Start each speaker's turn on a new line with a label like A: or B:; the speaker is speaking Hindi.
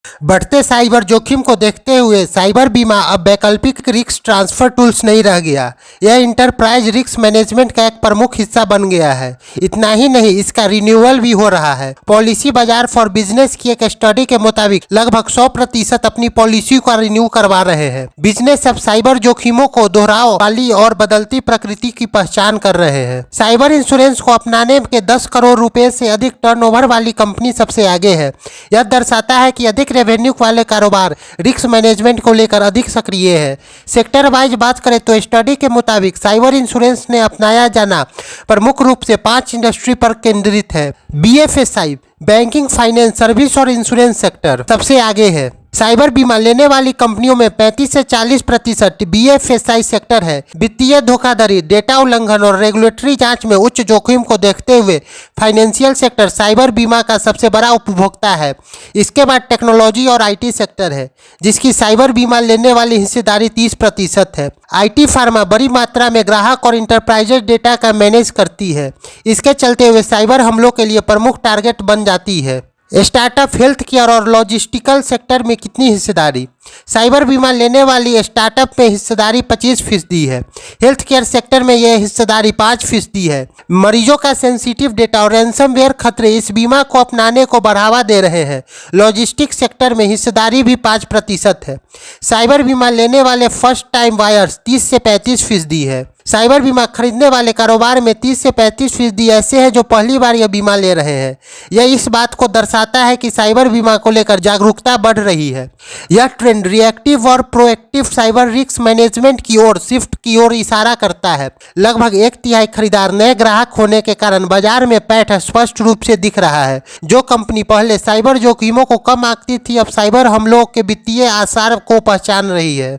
A: बढ़ते साइबर जोखिम को देखते हुए साइबर बीमा अब वैकल्पिक रिस्क ट्रांसफर टूल्स नहीं रह गया। यह इंटरप्राइज रिस्क मैनेजमेंट का एक प्रमुख हिस्सा बन गया है। इतना ही नहीं, इसका रिन्यूअल भी हो रहा है। पॉलिसी बाजार फॉर बिजनेस की एक स्टडी के मुताबिक लगभग 100% अपनी पॉलिसी का रिन्यू करवा रहे हैं। बिजनेस अब साइबर जोखिमों को दोहराव वाली और बदलती प्रकृति की पहचान कर रहे हैं। साइबर इंश्योरेंस को अपनाने के 10 करोड़ रुपए से अधिक टर्नओवर वाली कंपनी सबसे आगे है। यह दर्शाता है कि अधिक रेवेन्यू वाले कारोबार रिस्क मैनेजमेंट को लेकर अधिक सक्रिय है। सेक्टर वाइज बात करें तो स्टडी के मुताबिक साइबर इंश्योरेंस ने अपनाया जाना प्रमुख रूप से 5 इंडस्ट्री पर केंद्रित है। BFSI बैंकिंग, फाइनेंस सर्विस और इंश्योरेंस सेक्टर सबसे आगे है। साइबर बीमा लेने वाली कंपनियों में 35 से 40% BFSI सेक्टर है। वित्तीय धोखाधड़ी, डेटा उल्लंघन और रेगुलेटरी जांच में उच्च जोखिम को देखते हुए फाइनेंशियल सेक्टर साइबर बीमा का सबसे बड़ा उपभोक्ता है। इसके बाद टेक्नोलॉजी और IT सेक्टर है, जिसकी साइबर बीमा लेने वाली हिस्सेदारी 30% है। IT फार्मा बड़ी मात्रा में ग्राहक और इंटरप्राइजेज डेटा का मैनेज करती है। इसके चलते हुए साइबर हमलों के लिए प्रमुख टारगेट बन जाती है। स्टार्टअप, हेल्थ केयर और लॉजिस्टिकल सेक्टर में कितनी हिस्सेदारी? साइबर बीमा लेने वाली स्टार्टअप में हिस्सेदारी 25% है। हेल्थ केयर सेक्टर में यह हिस्सेदारी 5% है। मरीजों का सेंसिटिव डेटा और रैंसमवेयर खतरे इस बीमा को अपनाने को बढ़ावा दे रहे हैं। लॉजिस्टिक सेक्टर में हिस्सेदारी भी 5% है। साइबर बीमा लेने वाले फर्स्ट टाइम बायर्स 30 से 35% है। साइबर बीमा खरीदने वाले कारोबार में 30 से 35% ऐसे हैं जो पहली बार यह बीमा ले रहे हैं। यह इस बात को दर्शाता है कि साइबर बीमा को लेकर जागरूकता बढ़ रही है। यह ट्रेंड रिएक्टिव और प्रोएक्टिव साइबर रिस्क मैनेजमेंट की ओर शिफ्ट की ओर इशारा करता है। लगभग 1/3 खरीदार नए ग्राहक होने के कारण बाजार में पैठ स्पष्ट रूप से दिख रहा है। जो कंपनी पहले साइबर जोखिमों को कम आंकती थी, अब साइबर हमलों के वित्तीय आसार को पहचान रही है।